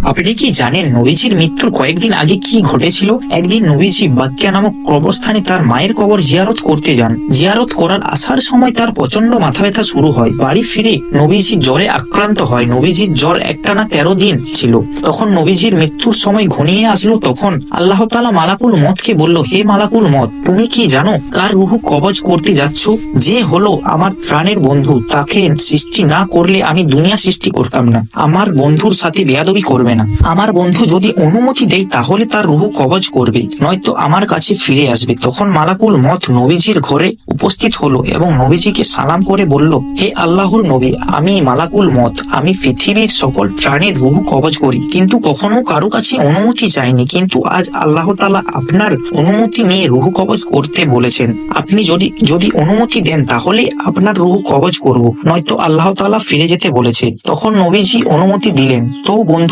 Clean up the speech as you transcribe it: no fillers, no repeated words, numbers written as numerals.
আপনি কি জানেন নবীজির মৃত্যুর কয়েকদিন আগে কি ঘটেছিল? একদিন নবীজি বাক্কিয়া নামক কবরস্থানে তার মায়ের কবর জিয়ারত করতে যান। জিয়ারত করার আসার সময় তার প্রচন্ড মাথা ব্যথা শুরু হয়। বাড়ি ফিরে নবীজি জ্বরে আক্রান্ত হয়। নবীজির জ্বর একটানা 13 দিন ছিল। তখন নবীজির মৃত্যুর সময় ঘনিয়ে আসলো। তখন আল্লাহ তাআলা মালাকুল মতকে বলল, হে মালাকুল মত, তুমি কি জানো কার রুহু কবজ করতে যাচ্ছ? যে হলো আমার প্রাণের বন্ধু, তাকে সৃষ্টি না করলে আমি দুনিয়া সৃষ্টি করতাম না। আমার বন্ধুর সাথে বেয়াদবি করবে না। আমার বন্ধু যদি অনুমতি দেয় তাহলে তার রুহু কবজ করবে, নয়তো আমার কাছে ফিরে আসবে। তখন মালাকুল মত নবীজির ঘরে উপস্থিত হলো এবং নবীজিকে সালাম করে বলল, হে আল্লাহর নবী, আমি মালাকুল মত, আমি পৃথিবীর সকল প্রাণীর রুহু কবজ করি, কিন্তু কখনো কারো কাছে অনুমতি চাইনি। কিন্তু আজ আল্লাহ তাআলা আপনার অনুমতি নিয়ে রুহু কবজ করতে বলেছেন। আপনি যদি অনুমতি দেন তাহলে আপনার রুহু কবজ করব, নয়তো আল্লাহ তাআলা ফিরে যেতে বলেছে। তখন নবীজি অনুমতি দিলেন। তো বন্ধু